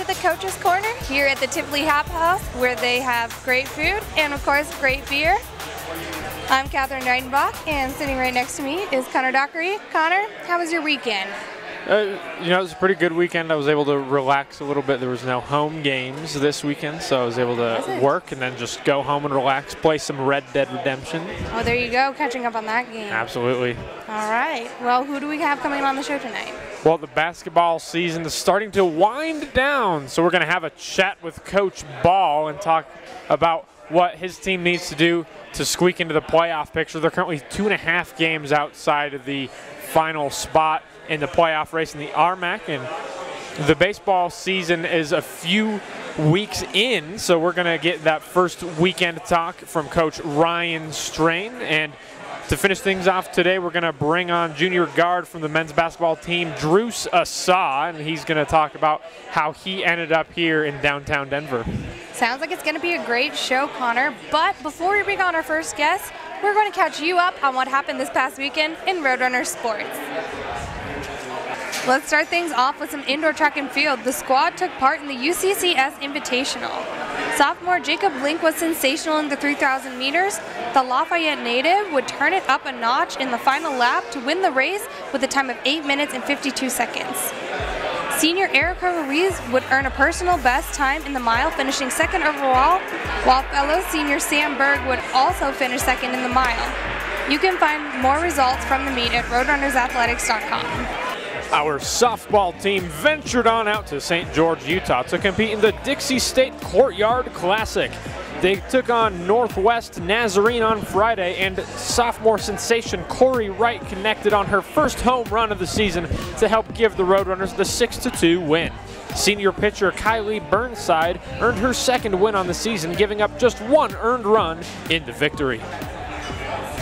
to the Coach's Corner here at the Tivoli Hop House, where they have great food and, of course, great beer. I'm Catherine Neitenbach, and sitting right next to me is Connor Dockery. Connor, how was your weekend? It was a pretty good weekend. I was able to relax a little bit. There was no home games this weekend, so I was able to work and then just go home and relax, play some Red Dead Redemption. Oh, there you go, catching up on that game. Absolutely. All right. Well, who do we have coming on the show tonight? Well, the basketball season is starting to wind down, so we're going to have a chat with Coach Bahl and talk about what his team needs to do to squeak into the playoff picture. They're currently 2.5 games outside of the final spot in the playoff race in the RMAC, and the baseball season is a few weeks in, so we're going to get that first weekend talk from Coach Ryan Strain. And to finish things off today, we're going to bring on junior guard from the men's basketball team, Druce Asah, and he's going to talk about how he ended up here in downtown Denver. Sounds like it's going to be a great show, Connor, but before we bring on our first guest, we're going to catch you up on what happened this past weekend in Roadrunner sports. Let's start things off with some indoor track and field. The squad took part in the UCCS Invitational. Sophomore Jacob Link was sensational in the 3,000 meters. The Lafayette native would turn it up a notch in the final lap to win the race with a time of 8 minutes and 52 seconds. Senior Erica Ruiz would earn a personal best time in the mile, finishing second overall, while fellow senior Sam Berg would also finish second in the mile. You can find more results from the meet at roadrunnersathletics.com. Our softball team ventured on out to St. George, Utah to compete in the Dixie State Courtyard Classic. They took on Northwest Nazarene on Friday, and sophomore sensation Corey Wright connected on her first home run of the season to help give the Roadrunners the 6-2 win. Senior pitcher Kylie Burnside earned her second win on the season, giving up just one earned run in the victory.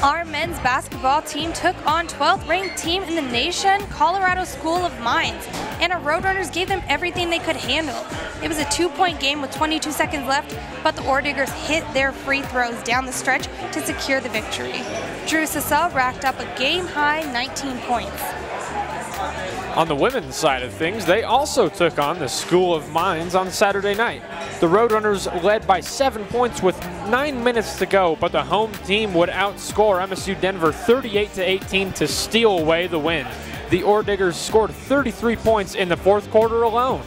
Our men's basketball team took on 12th ranked team in the nation, Colorado School of Mines, and our Roadrunners gave them everything they could handle. It was a 2-point game with 22 seconds left, but the Orediggers hit their free throws down the stretch to secure the victory. Druce Asah racked up a game-high 19 points. On the women's side of things, they also took on the School of Mines on Saturday night. The Roadrunners led by 7 points with 9 minutes to go, but the home team would outscore MSU Denver 38-18 to steal away the win. The Orediggers scored 33 points in the fourth quarter alone.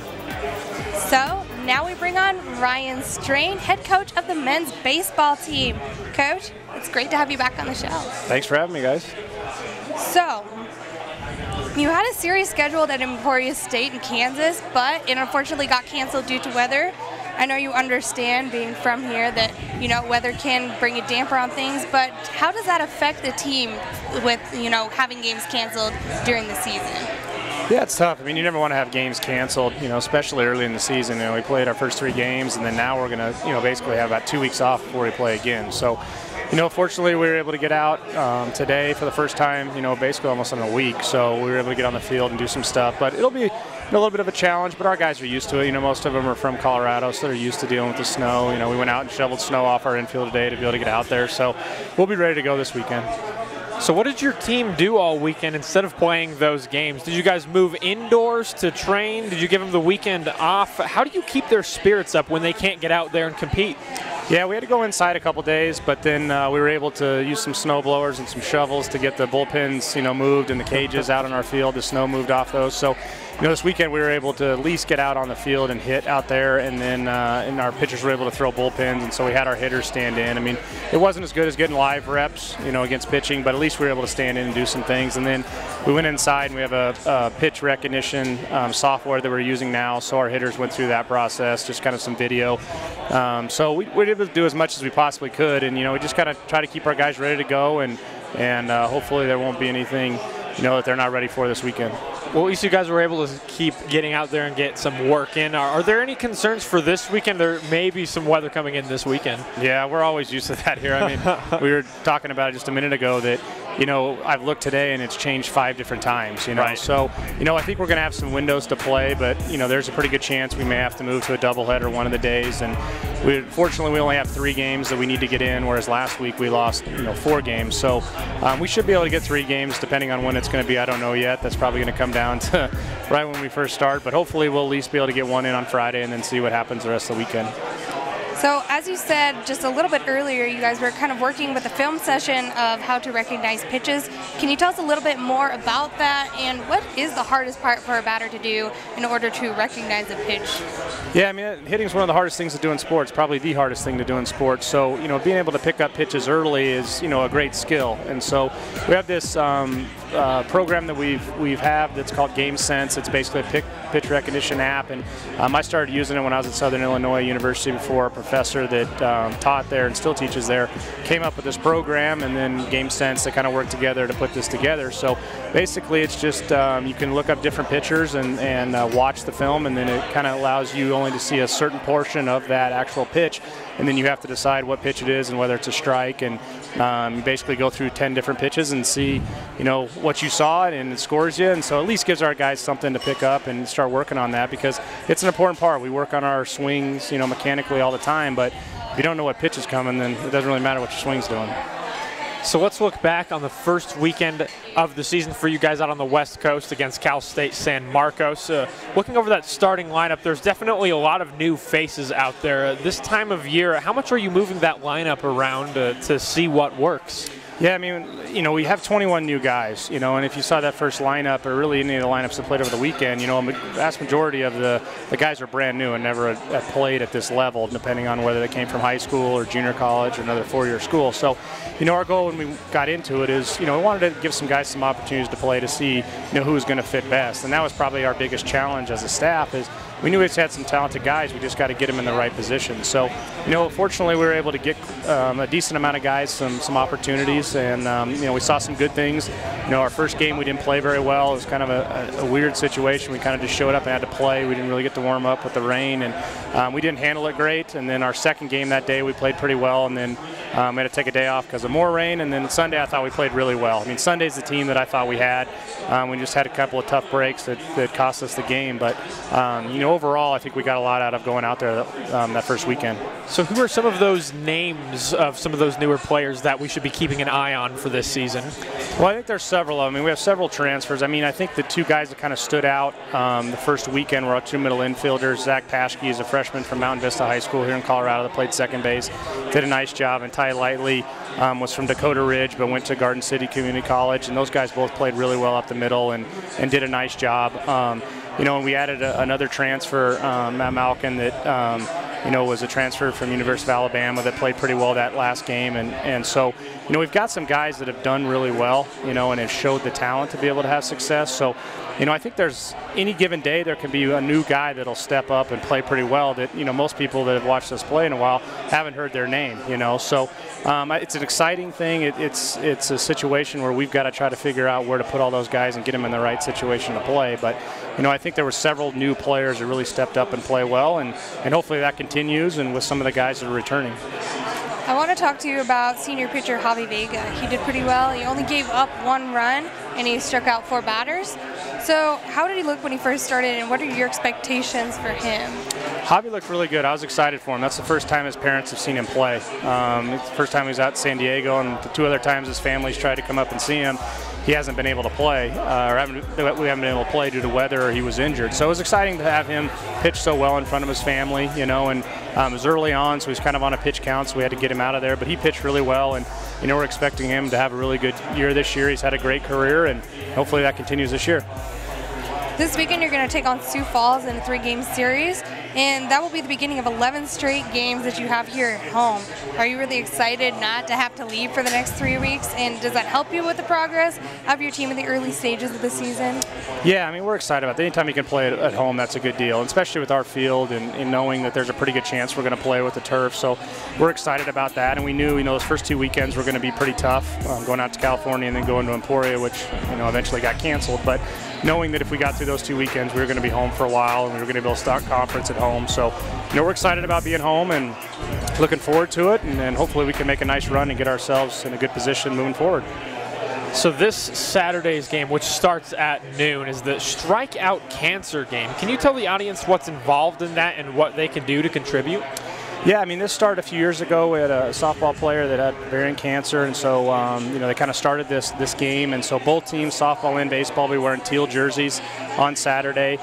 So now we bring on Ryan Strain, head coach of the men's baseball team. Coach, it's great to have you back on the show. Thanks for having me, guys. So, you had a series scheduled at Emporia State in Kansas, but it unfortunately got canceled due to weather. I know you understand, being from here, that, you know, weather can bring a damper on things, but how does that affect the team with, you know, having games canceled during the season? Yeah, it's tough. I mean, you never want to have games canceled, you know, especially early in the season. You know, we played our first 3 games, and then now we're going to, you know, basically have about 2 weeks off before we play again. So, you know, fortunately, we were able to get out today for the first time, you know, basically almost in a week. So we were able to get on the field and do some stuff. But it'll be a little bit of a challenge, but our guys are used to it. You know, most of them are from Colorado, so they're used to dealing with the snow. You know, we went out and shoveled snow off our infield today to be able to get out there. So we'll be ready to go this weekend. So what did your team do all weekend instead of playing those games? Did you guys move indoors to train? Did you give them the weekend off? How do you keep their spirits up when they can't get out there and compete? Yeah, we had to go inside a couple days, but then we were able to use some snow blowers and some shovels to get the bullpens, you know, moved and the cages out on our field. The snow moved off those. So, you know, this weekend we were able to at least get out on the field and hit out there, and then and our pitchers were able to throw bullpens, and so we had our hitters stand in. I mean, it wasn't as good as getting live reps, you know, against pitching, but at least we were able to stand in and do some things. And then we went inside, and we have a pitch recognition software that we're using now, so our hitters went through that process, just kind of some video. So we were able to do as much as we possibly could, and, you know, we just kind of try to keep our guys ready to go, and hopefully there won't be anything, you know, that they're not ready for this weekend. Well, at least you guys were able to keep getting out there and get some work in. Are there any concerns for this weekend? There may be some weather coming in this weekend. Yeah, we're always used to that here. I mean, we were talking about it just a minute ago that, I've looked today and it's changed 5 different times, Right. So, I think we're going to have some windows to play, but, there's a pretty good chance we may have to move to a doubleheader one of the days. And fortunately, we only have 3 games that we need to get in, whereas last week we lost, 4 games. So we should be able to get 3 games depending on when it's going to be. I don't know yet. That's probably going to come down to right when we first start, but hopefully we'll at least be able to get one in on Friday and then see what happens the rest of the weekend. So as you said just a little bit earlier, you guys were kind of working with a film session of how to recognize pitches. Can you tell us a little bit more about that, and what is the hardest part for a batter to do in order to recognize a pitch? Yeah, I mean, hitting is one of the hardest things to do in sports, probably the hardest thing to do in sports. So, being able to pick up pitches early is, a great skill. And so we have this program that we've had that's called Game Sense. It's basically a pitch recognition app, and I started using it when I was at Southern Illinois University before. A professor that taught there and still teaches there came up with this program, and then Game Sense, they kind of worked together to put this together. So basically it's just you can look up different pitchers and watch the film, and then it kind of allows you only to see a certain portion of that actual pitch, and then you have to decide what pitch it is and whether it's a strike, and you basically go through 10 different pitches and see what you saw, and it scores you. And so at least gives our guys something to pick up and start working on that, because it's an important part. We work on our swings mechanically all the time, but if you don't know what pitch is coming, then it doesn't really matter what your swing's doing. So let's look back on the first weekend of the season for you guys out on the West Coast against Cal State San Marcos. Looking over that starting lineup, there's definitely a lot of new faces out there. This time of year, how much are you moving that lineup around to see what works? Yeah, I mean, we have 21 new guys, and if you saw that first lineup, or really any of the lineups that played over the weekend, a vast majority of the guys are brand new and never have played at this level, depending on whether they came from high school or junior college or another 4-year school. So, our goal when we got into it is, we wanted to give some guys some opportunities to play to see, who was going to fit best. And that was probably our biggest challenge as a staff, is we knew we had some talented guys. We just got to get them in the right position. So, fortunately, we were able to get a decent amount of guys some opportunities, and we saw some good things. Our first game we didn't play very well. It was kind of a weird situation. We kind of just showed up and had to play. We didn't really get to warm up with the rain, and we didn't handle it great. And then our second game that day we played pretty well, and then we had to take a day off because of more rain. And then Sunday I thought we played really well. I mean, Sunday's the team that I thought we had. We just had a couple of tough breaks that cost us the game, but overall, I think we got a lot out of going out there that first weekend. So who are some of those names of some of those newer players that we should be keeping an eye on for this season? Well, I think there's several of them. I mean, we have several transfers. I mean, I think the 2 guys that kind of stood out the first weekend were our 2 middle infielders. Zach Paschke is a freshman from Mountain Vista High School here in Colorado that played second base, did a nice job, and Ty Lightly was from Dakota Ridge but went to Garden City Community College, and those guys both played really well up the middle and did a nice job. And we added another transfer, Matt Malkin, that was a transfer from University of Alabama that played pretty well that last game. And so, we've got some guys that have done really well, and have showed the talent to be able to have success. So, I think there's any given day there can be a new guy that'll step up and play pretty well that, most people that have watched us play in a while haven't heard their name, So it's an exciting thing. It's a situation where we've got to try to figure out where to put all those guys and get them in the right situation to play. But, I think there were several new players that really stepped up and play well, and hopefully that continues, and with some of the guys that are returning. I want to talk to you about senior pitcher Javi Vega. He did pretty well. He only gave up 1 run, and he struck out 4 batters. So how did he look when he first started, and what are your expectations for him? Javi looked really good. I was excited for him. That's the first time his parents have seen him play. It's the first time he was out in San Diego, and the 2 other times his family's tried to come up and see him. He hasn't been able to play, we haven't been able to play due to weather, or he was injured. So it was exciting to have him pitch so well in front of his family, and it was early on, so he was kind of on a pitch count, so we had to get him out of there. But he pitched really well, and we're expecting him to have a really good year this year. He's had a great career, and hopefully that continues this year. This weekend you're going to take on Sioux Falls in a 3-game series, and that will be the beginning of 11 straight games that you have here at home. Are you really excited not to have to leave for the next 3 weeks, and does that help you with the progress of your team in the early stages of the season? Yeah, I mean, we're excited about it. Anytime you can play at home, that's a good deal, and especially with our field and knowing that there's a pretty good chance we're going to play with the turf. So we're excited about that, and we knew, those first 2 weekends were going to be pretty tough, going out to California and then going to Emporia, which, eventually got canceled. But knowing that if we got through those 2 weekends, we were going to be home for a while, and we were going to be able to start conference at home. So, we're excited about being home and looking forward to it, and hopefully we can make a nice run and get ourselves in a good position moving forward. So this Saturday's game, which starts at noon, is the Strikeout Cancer game. Can you tell the audience what's involved in that and what they can do to contribute? Yeah, I mean, this started a few years ago. We had a softball player that had ovarian cancer, and so you know, they kind of started this game. And so both teams, softball and baseball, be wearing teal jerseys on Saturday.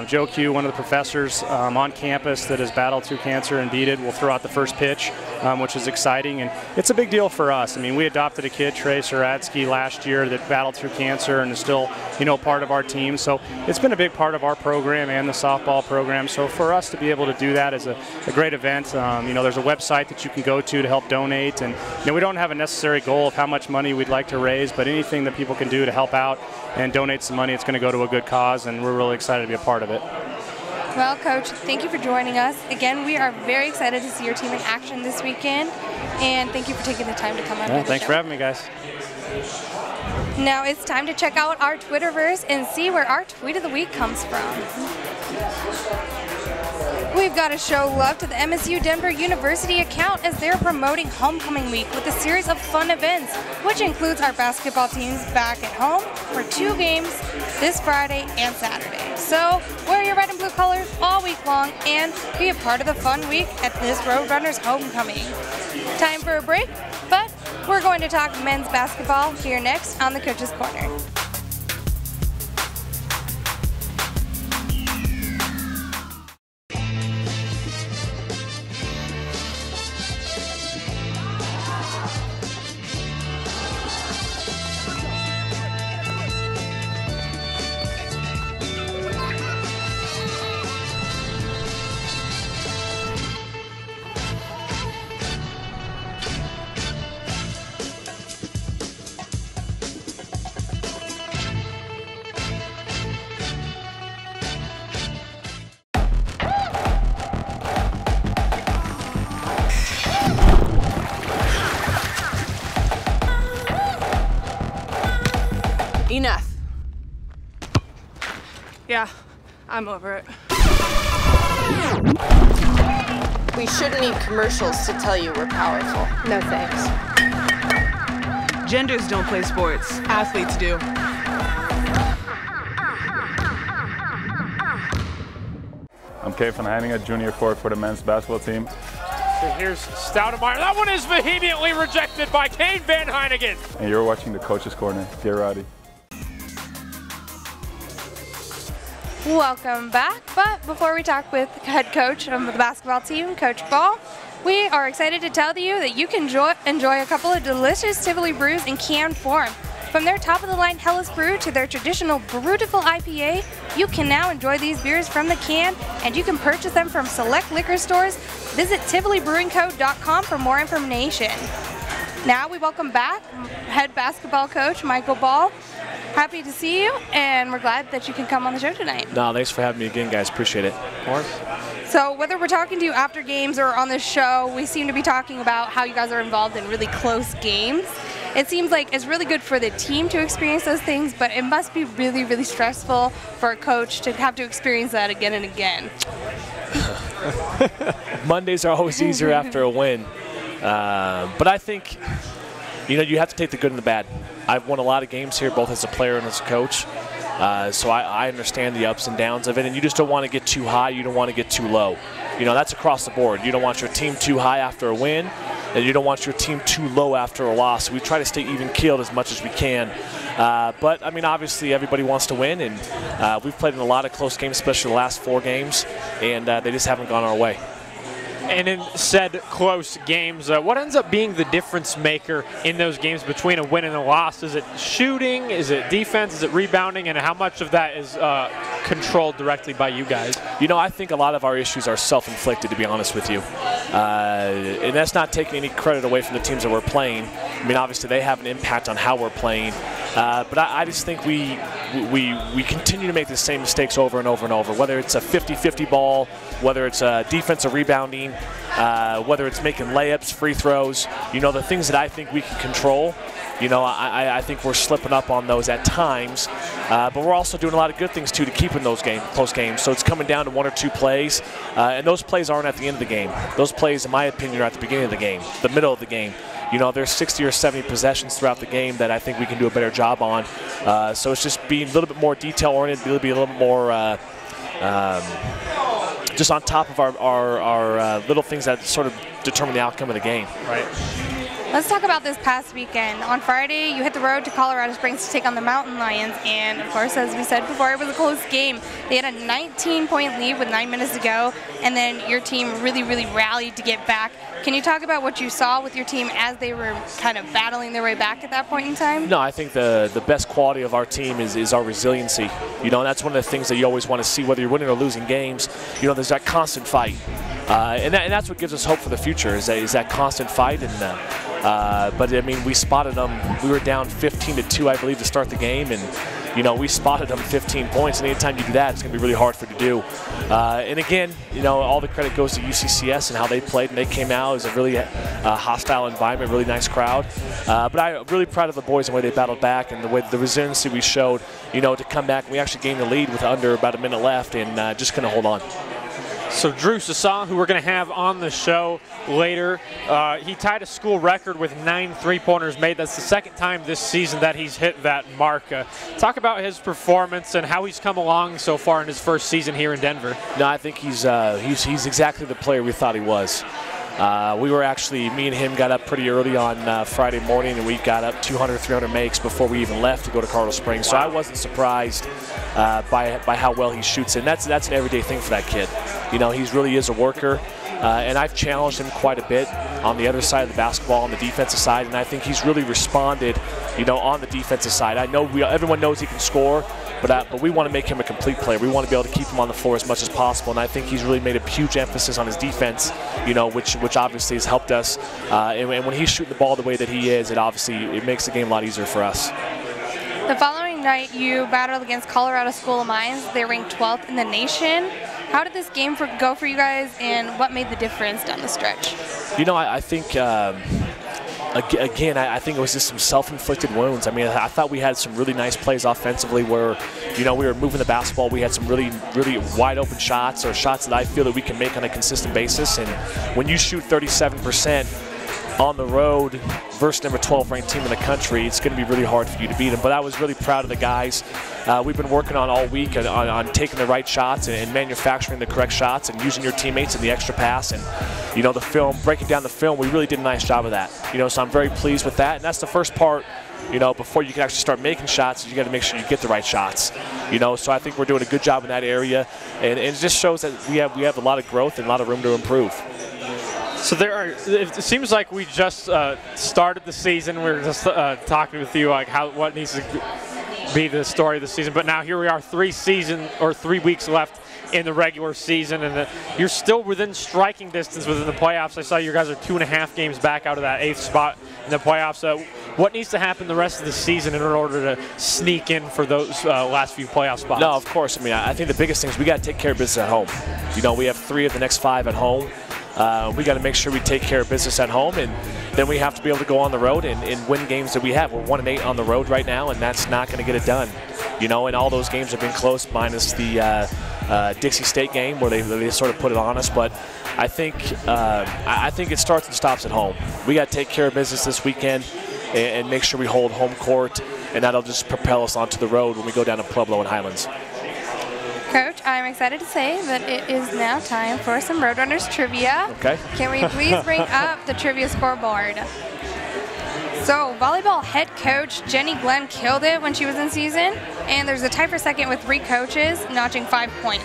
Joe Q, one of the professors on campus that has battled through cancer and beat it, will throw out the first pitch, which is exciting. And it's a big deal for us. I mean, we adopted a kid, Trey Saradsky, last year that battled through cancer and is still, you know, part of our team. So it's been a big part of our program and the softball program. So for us to be able to do that is a great event. You know, there's a website that you can go to help donate. And, you know, we don't have a necessary goal of how much money we'd like to raise, but anything that people can do to help out and donate some money, it's going to go to a good cause, and we're really excited to be a part of it. Well, Coach, thank you for joining us. Again, we are very excited to see your team in action this weekend, and thank you for taking the time to come on. Yeah, thanks for having me, guys. Now it's time to check out our Twitterverse and see where our tweet of the week comes from. We've got to show love to the MSU Denver University account as they're promoting Homecoming Week with a series of fun events, which includes our basketball teams back at home for 2 games this Friday and Saturday. So wear your red and blue colors all week long and be a part of the fun week at this Roadrunners Homecoming. Time for a break, but we're going to talk men's basketball here next on the Coach's Corner. Enough. Yeah, I'm over it. We shouldn't need commercials to tell you we're powerful. No thanks. Genders don't play sports. Athletes do. I'm Kay van Heiningen, junior court for the men's basketball team. So here's Stoudemeyer. That one is vehemently rejected by Kane Van Heiningen. And you're watching the Coach's Corner. Get ready. Welcome back, but before we talk with head coach of the basketball team, Coach Bahl, we are excited to tell you that you can enjoy a couple of delicious Tivoli brews in can form. From their top-of-the-line Hellas Brew to their traditional Brutiful IPA, you can now enjoy these beers from the can, and you can purchase them from select liquor stores. Visit TivoliBrewingCo.com for more information. Now we welcome back head basketball coach Michael Bahl. Happy to see you, and we're glad that you can come on the show tonight. No, thanks for having me again, guys. Appreciate it. Of course. So whether we're talking to you after games or on this show, we seem to be talking about how you guys are involved in really close games. It seems like it's really good for the team to experience those things, but it must be really, really stressful for a coach to have to experience that again and again. Mondays are always easier after a win. But I think, you know, you have to take the good and the bad. I've won a lot of games here, both as a player and as a coach. So I understand the ups and downs of it, and you just don't want to get too high. You don't want to get too low. You know, that's across the board. You don't want your team too high after a win, and you don't want your team too low after a loss. We try to stay even-keeled as much as we can. But, I mean, obviously everybody wants to win, and we've played in a lot of close games, especially the last 4 games, and they just haven't gone our way. And in said close games, what ends up being the difference maker in those games between a win and a loss? Is it shooting? Is it defense? Is it rebounding? And how much of that is controlled directly by you guys? You know, I think a lot of our issues are self-inflicted, to be honest with you. And that's not taking any credit away from the teams that we're playing. I mean, obviously they have an impact on how we're playing. But I just think we continue to make the same mistakes over and over and over, whether it's a 50-50 ball, whether it's defensive rebounding, whether it's making layups, free throws, you know, the things that I think we can control. You know, I think we're slipping up on those at times, but we're also doing a lot of good things, too, to keep in those close games. So it's coming down to 1 or 2 plays, and those plays aren't at the end of the game. Those plays, in my opinion, are at the beginning of the game, the middle of the game. there's 60 or 70 possessions throughout the game that I think we can do a better job on. So it's just being a little bit more detail-oriented, be a little bit more just on top of our little things that sort of determine the outcome of the game. Right. Let's talk about this past weekend. On Friday, you hit the road to Colorado Springs to take on the Mountain Lions, and of course, as we said before, it was a close game. They had a 19-point lead with 9 minutes to go, and then your team really, really rallied to get back. Can you talk about what you saw with your team as they were kind of battling their way back at that point in time? No, I think the best quality of our team is our resiliency. And that's one of the things that you always want to see, whether you're winning or losing games. There's that constant fight. And that's what gives us hope for the future, is that constant fight. But I mean, we spotted them. We were down 15-2, I believe, to start the game, and we spotted them 15 points. And anytime you do that, it's going to be really hard for you to do. And again, all the credit goes to UCCS and how they played, and they came out. It was a really hostile environment, really nice crowd. But I'm really proud of the boys and the way they battled back and the resiliency we showed. To come back. We actually gained the lead with under about a minute left, and just couldn't hold on. So Druce Asah, who we're going to have on the show later, he tied a school record with 9 3-pointers made. That's the second time this season that he's hit that mark. Talk about his performance and how he's come along so far in his first season here in Denver. No, I think he's exactly the player we thought he was. We were actually, me and him got up pretty early on Friday morning, and we got up 200, 300 makes before we even left to go to Colorado Springs. So I wasn't surprised by how well he shoots, and that's an everyday thing for that kid. He really is a worker, and I've challenged him quite a bit on the other side of the basketball, on the defensive side, and I think he's really responded, on the defensive side. I know everyone knows he can score, but we want to make him a complete player. We want to be able to keep him on the floor as much as possible, and I think he's really made a huge emphasis on his defense, which obviously has helped us. And when he's shooting the ball the way that he is, it makes the game a lot easier for us. The following night, you battled against Colorado School of Mines. They ranked 12th in the nation. How did this game go for you guys, and what made the difference down the stretch? I think, again, I think it was just some self-inflicted wounds. I mean, I thought we had some really nice plays offensively where, we were moving the basketball. We had some really, really wide-open shots, or shots that I feel that we can make on a consistent basis. And when you shoot 37% on the road versus number 12 ranked team in the country, it's going to be really hard for you to beat them. But I was really proud of the guys. We've been working on all week on taking the right shots and manufacturing the correct shots and using your teammates in the extra pass and, the film, breaking down the film. We really did a nice job of that. So I'm very pleased with that. And that's the first part, before you can actually start making shots, you got to make sure you get the right shots. So I think we're doing a good job in that area. And it just shows that we have a lot of growth and a lot of room to improve. So it seems like we just started the season. We were just talking with you like what needs to be the story of the season. But now here we are, 3 weeks left in the regular season, and you're still within striking distance within the playoffs. I saw you guys are 2.5 games back out of that 8th spot in the playoffs. What needs to happen the rest of the season in order to sneak in for those last few playoff spots? No, of course. I mean, I think the biggest thing is we got to take care of business at home. We have 3 of the next 5 at home. We got to make sure we take care of business at home, and then we have to be able to go on the road and win games that we have. We're 1-8 on the road right now, and that's not going to get it done. And all those games have been close, minus the Dixie State game where they sort of put it on us. But I think it starts and stops at home. We got to take care of business this weekend and make sure we hold home court, and that'll just propel us onto the road when we go down to Pueblo and Highlands. Coach, I'm excited to say that it is now time for some Roadrunners trivia. Okay. Can we please bring up the trivia scoreboard? So, volleyball head coach Jenny Glenn killed it when she was in season, and there's a tie for second with 3 coaches notching 5 points.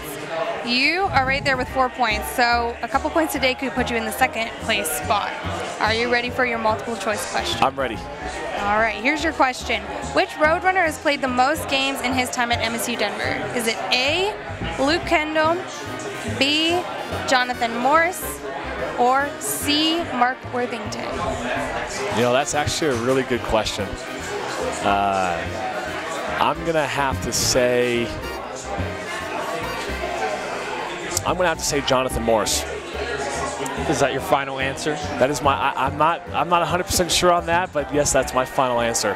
You are right there with 4 points, so a couple points today could put you in the second place spot. Are you ready for your multiple choice question? I'm ready. All right, here's your question. Which Roadrunner has played the most games in his time at MSU Denver? Is it A, Luke Kendall, B, Jonathan Morse, or C, Mark Worthington? That's actually a really good question. I'm going to have to say Jonathan Morse. Is that your final answer? That is I'm not 100% sure on that, but yes, that's my final answer.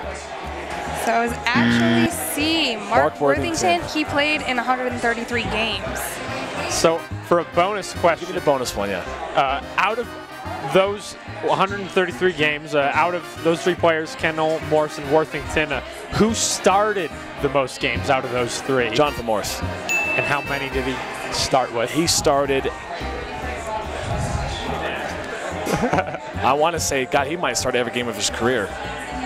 So it was actually C, Mark Worthington. He played in 133 games. So for a bonus question. Give me the bonus one, yeah. Out of those 133 games, out of those 3 players, Kendall, Morrison, Worthington, who started the most games out of those 3? Jonathan Morris. And how many did he start with? He started, I want to say, God, he might start every game of his career.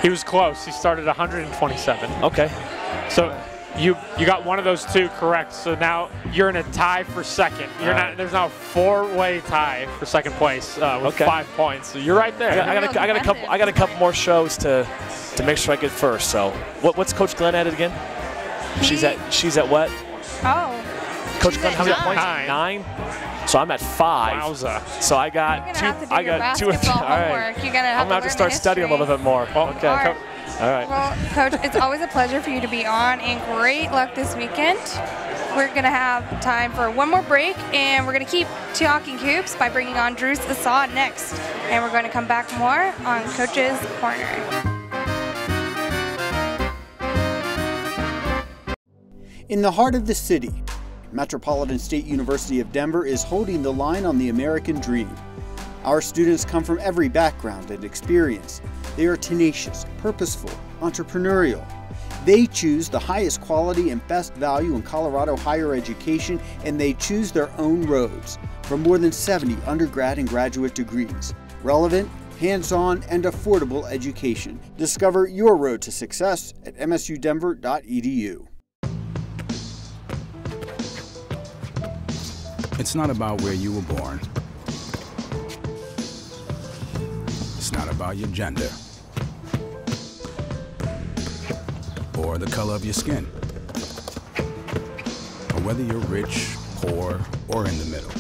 He was close. He started 127. Okay. So you got one of those 2 correct. So now you're in a tie for second. You're not. There's now a 4-way tie for second place with 5 points. So you're right there. I got a couple more shows to make sure I get first. So what's Coach Glenn at it again? She's at what? Oh. Coach Glenn, how many points? 9. So I'm at 5. Wowza. So I got 2. I got 2. All right. You're gonna I'm gonna have to start studying a little bit more. Okay. All right. Well, Coach, it's always a pleasure for you to be on, and great luck this weekend. We're going to have time for one more break, and we're going to keep talking hoops by bringing on Druce Asah next. And we're going to come back more on Coach's Corner. In the heart of the city, Metropolitan State University of Denver is holding the line on the American dream. Our students come from every background and experience. They are tenacious, purposeful, entrepreneurial. They choose the highest quality and best value in Colorado higher education, and they choose their own roads for more than 70 undergrad and graduate degrees. Relevant, hands-on, and affordable education. Discover your road to success at msudenver.edu. It's not about where you were born. It's not about your gender or the color of your skin, or whether you're rich, poor, or in the middle.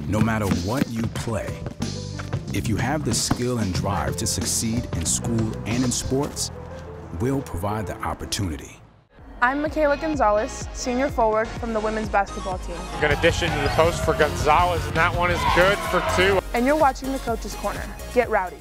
No matter what you play, if you have the skill and drive to succeed in school and in sports, we'll provide the opportunity. I'm Michaela Gonzalez, senior forward from the women's basketball team. We're going to dish into the post for Gonzalez, and that one is good for 2. And you're watching the Coach's Corner. Get rowdy.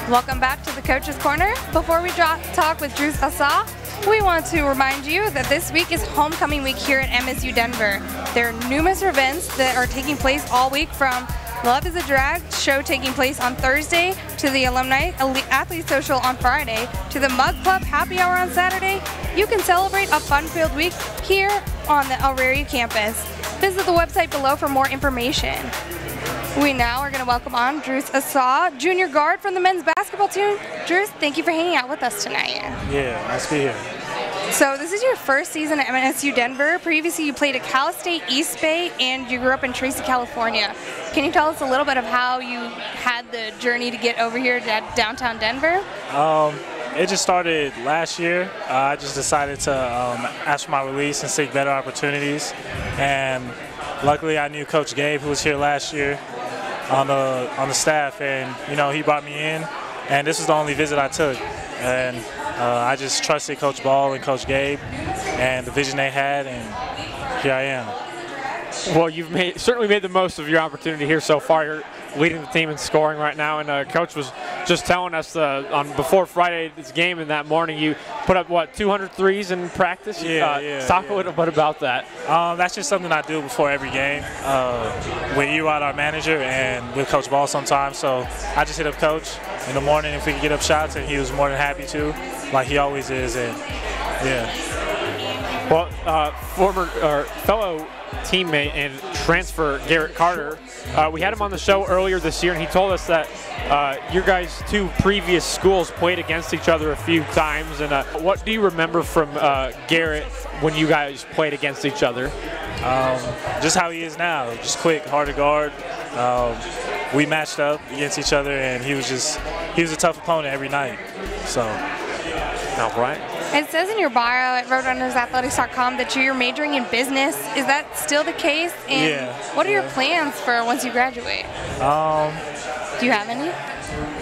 Welcome back to the Coach's Corner. Before we talk with Druce Asah, we want to remind you that this week is homecoming week here at MSU Denver. There are numerous events that are taking place all week, from Love is a Drag show taking place on Thursday, to the Alumni Athlete Social on Friday, to the Mug Club Happy Hour on Saturday. You can celebrate a fun-filled week here on the El Rey campus. Visit the website below for more information. We now are going to welcome on Druce Asah, junior guard from the men's basketball team. Druce, thank you for hanging out with us tonight. Yeah, nice to be here. So this is your first season at MSU Denver. Previously you played at Cal State East Bay, and you grew up in Tracy, California. Can you tell us a little bit of how you had the journey to get over here to downtown Denver? It just started last year. I just decided to ask for my release and seek better opportunities. And luckily I knew Coach Gabe, who was here last year on the staff, and he brought me in, and this was the only visit I took. And I just trusted Coach Bahl and Coach Gabe and the vision they had, and here I am. Well, you've certainly made the most of your opportunity here so far. You're leading the team in scoring right now, and Coach was just telling us before Friday's game and that morning you put up, what, 200 threes in practice? Talk a little bit about that. That's just something I do before every game with Erod, our manager, and with Coach Bahl sometimes. So I just hit up Coach in the morning if we could get up shots, and he was more than happy to, like he always is. And yeah. Well, fellow teammate and transfer Garrett Carter, we had him on the show earlier this year, and he told us that your guys' 2 previous schools played against each other a few times. And what do you remember from Garrett when you guys played against each other? Just how he is now, just quick, hard to guard. We matched up against each other, and he was a tough opponent every night. So, all right. It says in your bio at roadrunnersathletics.com that you're majoring in business. Is that still the case? And yeah. What are your plans for once you graduate? Do you have any?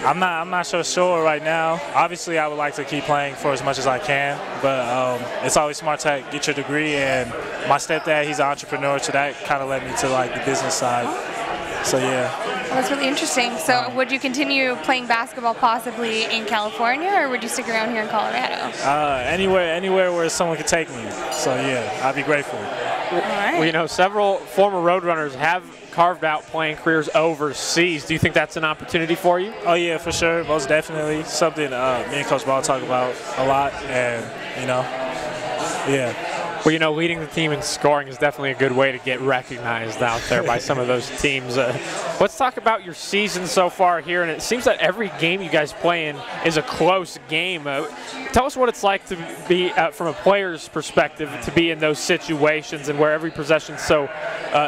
I'm not so sure right now. Obviously, I would like to keep playing for as much as I can, but it's always smart to get your degree. And my stepdad, he's an entrepreneur, so that kind of led me to like the business side. So yeah. Well, that's really interesting. So would you continue playing basketball possibly in California, or would you stick around here in Colorado? Anywhere where someone could take me. So yeah, I'd be grateful. All right. Well, you know, several former Roadrunners have carved out playing careers overseas. Do you think that's an opportunity for you? Oh yeah, for sure, most definitely. Something me and Coach Bahl talk about a lot, and you know, yeah. Well, you know, leading the team in scoring is definitely a good way to get recognized out there by some of those teams. Let's talk about your season so far here, and it seems that every game you guys play in is a close game. Tell us what it's like to be, from a player's perspective, to be in those situations and where every possession is so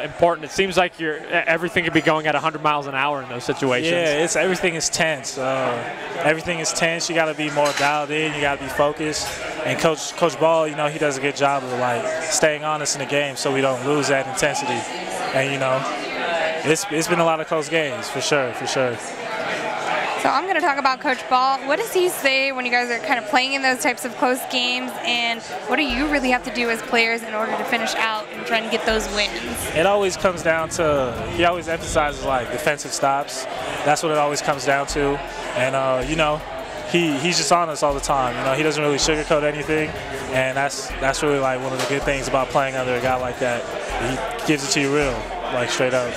important. It seems like everything could be going at 100 miles an hour in those situations. Yeah, everything is tense. Everything is tense. You got to be more dialed in. You got to be focused. And Coach Bahl, you know, he does a good job of like staying honest in the game so we don't lose that intensity. And you know, it's been a lot of close games for sure. So I'm going to talk about Coach Bahl. What does he say when you guys are kind of playing in those types of close games, and what do you really have to do as players in order to finish out and try and get those wins? It always comes down to, he always emphasizes like defensive stops. That's what it always comes down to. And you know, he's just honest all the time. You know, he doesn't really sugarcoat anything, and that's really like one of the good things about playing under a guy like that. He gives it to you real, like straight up.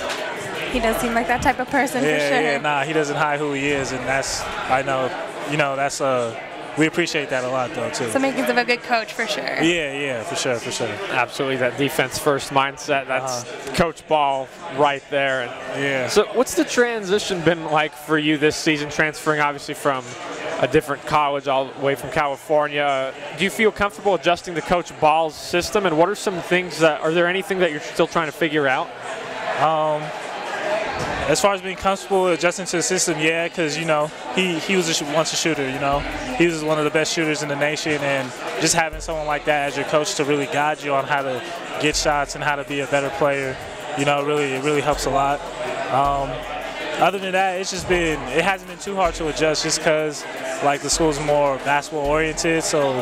He does seem like that type of person, for sure. Yeah, nah, he doesn't hide who he is, and I know, you know, that's we appreciate that a lot though too. So makings of a good coach, for sure. Yeah, for sure. Absolutely, that defense-first mindset. That's Coach Bahl right there. Yeah. So what's the transition been like for you this season, transferring obviously from a different college all the way from California? Do you feel comfortable adjusting to Coach Bahl's system, and what are some things are there anything that you're still trying to figure out? As far as being comfortable adjusting to the system, yeah, because, you know, he was once a shooter, you know. He was one of the best shooters in the nation, and just having someone like that as your coach to really guide you on how to get shots and how to be a better player, you know, it really helps a lot. Other than that, it hasn't been too hard to adjust just because, like, the school's more basketball-oriented, so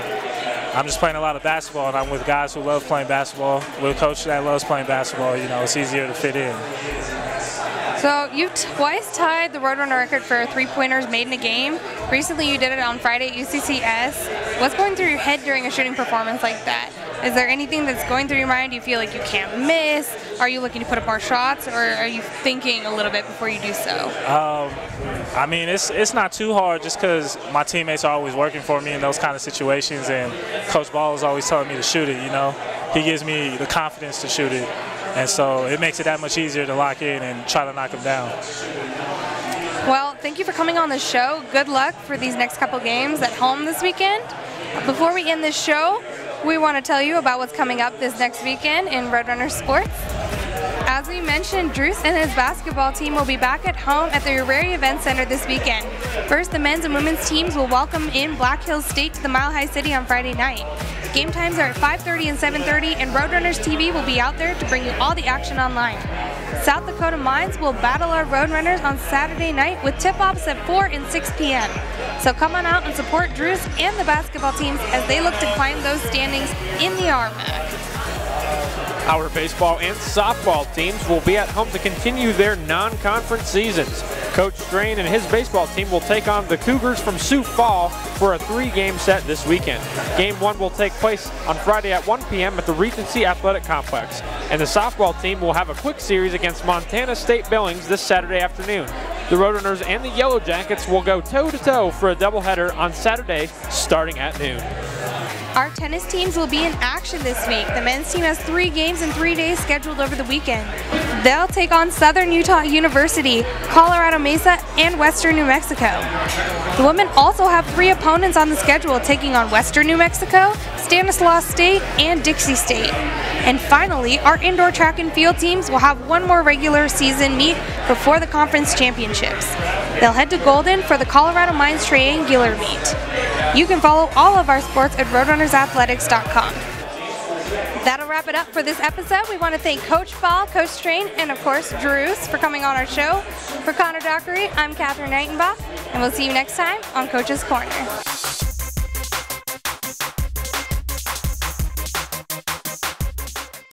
I'm just playing a lot of basketball, and I'm with guys who love playing basketball. With a coach that loves playing basketball, you know, it's easier to fit in. So you twice tied the Roadrunner record for three-pointers made in a game. Recently you did it on Friday at UCCS. What's going through your head during a shooting performance like that? Is there anything that's going through your mind? Do you feel like you can't miss? Are you looking to put up more shots, or are you thinking a little bit before you do so? I mean, it's not too hard just because my teammates are always working for me in those kind of situations, and Coach Bahl is always telling me to shoot it, you know. He gives me the confidence to shoot it. And so it makes it that much easier to lock in and try to knock them down. Well, thank you for coming on the show. Good luck for these next couple games at home this weekend. Before we end this show, we want to tell you about what's coming up this next weekend in Roadrunner sports. As we mentioned, Druce and his basketball team will be back at home at the Urari Event Center this weekend. First, the men's and women's teams will welcome in Black Hills State to the Mile High City on Friday night. Game times are at 5:30 and 7:30, and Roadrunners TV will be out there to bring you all the action online. South Dakota Mines will battle our Roadrunners on Saturday night with tip-offs at 4 and 6 p.m. So come on out and support Druce and the basketball teams as they look to climb those standings in the RMAC. Our baseball and softball teams will be at home to continue their non-conference seasons. Coach Strain and his baseball team will take on the Cougars from Sioux Falls for a 3-game set this weekend. Game 1 will take place on Friday at 1 p.m. at the Regency Athletic Complex. And the softball team will have a quick series against Montana State Billings this Saturday afternoon. The Roadrunners and the Yellow Jackets will go toe-to-toe for a doubleheader on Saturday starting at noon. Our tennis teams will be in action this week. The men's team has 3 games in 3 days scheduled over the weekend. They'll take on Southern Utah University, Colorado Mesa, and Western New Mexico. The women also have 3 opponents on the schedule, taking on Western New Mexico, Stanislaus State, and Dixie State. And finally, our indoor track and field teams will have 1 more regular season meet before the conference championships. They'll head to Golden for the Colorado Mines Triangular meet. You can follow all of our sports at roadrunnersathletics.com. That'll wrap it up for this episode. We want to thank Coach Bahl, Coach Strain, and of course Druce for coming on our show. For Connor Dockery, I'm Catherine Neitenbach, and we'll see you next time on Coach's Corner.